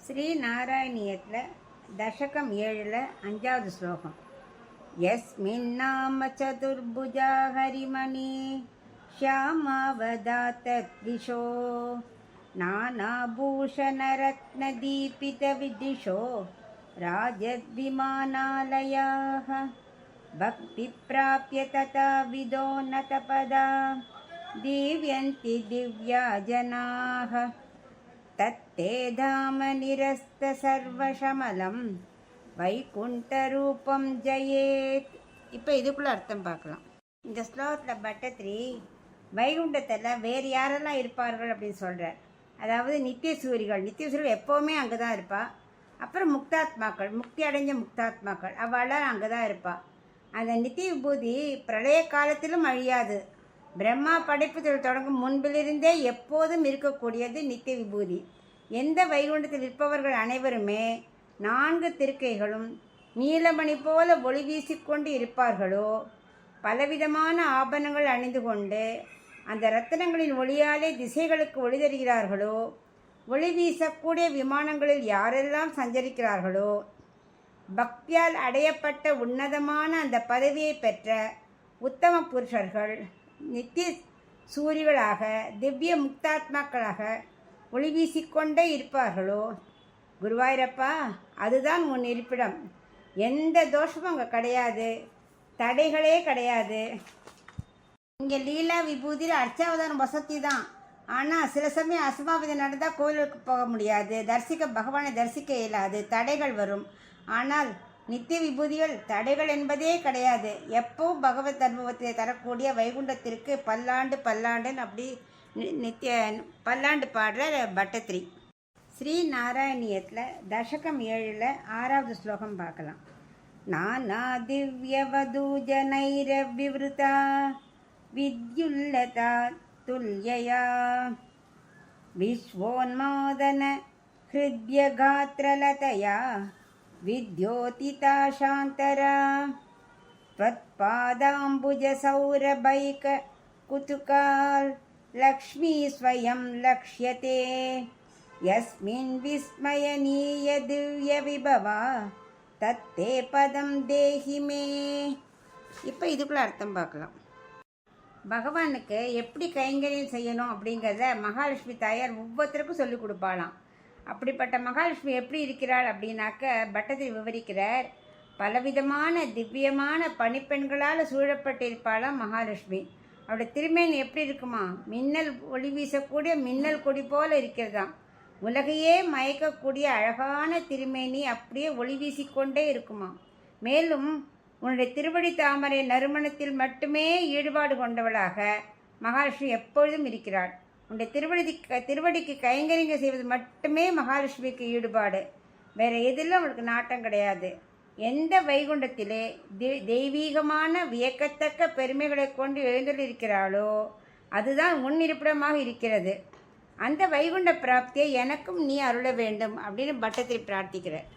ஸ்ரீ நாராயணியத்தில் தசகம் 7 5வது ஸ்லோகம். யஸ்மின்னாம சதுர்புஜா ஹரிமணி ஷியாமாவதாத்விஷோ நானாபூஷணரத்னதீபித விதிஷோ ராஜத்விமானாலயாः பக்தி பிராப்ய ததா விதோன்னதபதா திவ்யந்தி திவ்யா ஜனாः தத்தே தாம நிரஸ்த சர்வசமலம் வைகுண்டரூபம் ஜெயேத். இப்போ இதுக்குள்ள அர்த்தம் பார்க்கலாம். இந்த ஸ்லோகத்தில் பட்டத்திரி வைகுண்டத்தில் வேறு யாரெல்லாம் இருப்பார்கள் அப்படின்னு சொல்கிறார். அதாவது நித்தியசூரிகள் எப்போவுமே அங்கே தான் இருப்பாள். அப்புறம் முக்தாத்மாக்கள், முக்தி அடைஞ்ச முக்தாத்மாக்கள், அவளால் அங்கே தான் இருப்பாள். அந்த நித்திய விபூதி பிரளய காலத்திலும் அழியாது. பிரம்மா படைப்புகள் தொடங்கும் முன்பிலிருந்தே எப்போதும் இருக்கக்கூடியது நித்திய விபூதி. எந்த வைகுண்டத்தில் இருப்பவர்கள் அனைவருமே 4 திருக்கைகளும் நீலமணி போல ஒளி வீசிக்கொண்டு இருப்பார்களோ, பலவிதமான ஆபரணங்கள் அணிந்து கொண்டு அந்த ரத்தினங்களின் ஒளியாலே திசைகளுக்கு ஒளி தருகிறார்களோ, ஒளி வீசக்கூடிய விமானங்களில் யாரெல்லாம் சஞ்சரிக்கிறார்களோ, பக்தியால் அடையப்பட்ட உன்னதமான அந்த பதவியை பெற்ற உத்தம புருஷர்கள் நித்திய சூரிகளாக திவ்ய முக்தாத்மாக்களாக ஒளி வீசிக்கொண்டே இருப்பார்களோ, குருவாயூரப்பா அதுதான் உன் இருப்பிடம். எந்த தோஷமும் அங்கே கிடையாது, தடைகளே கிடையாது. இங்கே லீலா விபூதியில் அர்ச்சாவதாரம் வசதி தான். ஆனால் சில சமயம் அசம்பாவிதம் நடந்தால் கோயிலுக்கு போக முடியாது, பகவானை தரிசிக்க இயலாது, தடைகள் வரும். ஆனால் நித்திய விபூதிகள் தடைகள் என்பதே கிடையாது. எப்பவும் பகவத் அனுபவத்தை தரக்கூடிய வைகுண்டத்திற்கு பல்லாண்டுன்னு அப்படி நித்திய பல்லாண்டு பாடுற பட்டத்திரி. ஸ்ரீ நாராயணியத்தில் தசகம் 7 6வது ஸ்லோகம் பார்க்கலாம். நானா திவ்யவதூஜனைரவிவ்ருதா வித்யுல்லதா துல்யயா விஸ்வோன்மாதன ஹிருத்யகாத்ரலதயா வித்யோதிதா சாந்தரா त्वत्पादाम्बुजसौरभैक कुतुकाल लक्ष्मी स्वयं लक्ष्यते यस्मिन् विस्मयनीय दिव्य विभवा तत्ते பதம் தேஹி மே. இப்போ இதுக்குள்ள அர்த்தம் பார்க்கலாம். பகவானுக்கு எப்படி கைங்கரியம் செய்யணும் அப்படிங்கிறத மகாலட்சுமி தாயார் ஒவ்வொருத்தருக்கும் சொல்லிக் கொடுப்பாளாம். அப்படிப்பட்ட மகாலட்சுமி எப்படி இருக்கிறாள் அப்படின்னாக்க பட்டத்தை விவரிக்கிறார். பலவிதமான திவ்யமான பணிப்பெண்களால் சூழப்பட்டிருப்பாளாம் மகாலட்சுமி. அவருடைய திருமேனி எப்படி இருக்குமா, மின்னல் ஒளி வீசக்கூடிய மின்னல் கொடி போல இருக்கிறதாம். உலகையே மயக்கக்கூடிய அழகான திருமேனி அப்படியே ஒளி வீசிக்கொண்டே இருக்குமா. மேலும் உன்னுடைய திருவடி தாமரை நறுமணத்தில் மட்டுமே ஈடுபாடு கொண்டவளாக மகாலட்சுமி எப்பொழுதும் இருக்கிறாள். உன்னுடைய திருவடிக்கு கைங்கரிங்க செய்வது மட்டுமே மகாலட்சுமிக்கு ஈடுபாடு. வேறு எதிலும் அவளுக்கு நாட்டம் கிடையாது. எந்த வைகுண்டத்திலே தெய்வீகமான வியக்கத்தக்க பெருமைகளை கொண்டு எழுந்துள்ளிருக்கிறாளோ அதுதான் உன் இருப்பிடமாக இருக்கிறது. அந்த வைகுண்ட பிராப்தியை எனக்கும் நீ அருள வேண்டும் அப்படின்னு பட்டத்தை பிரார்த்திக்கிறார்.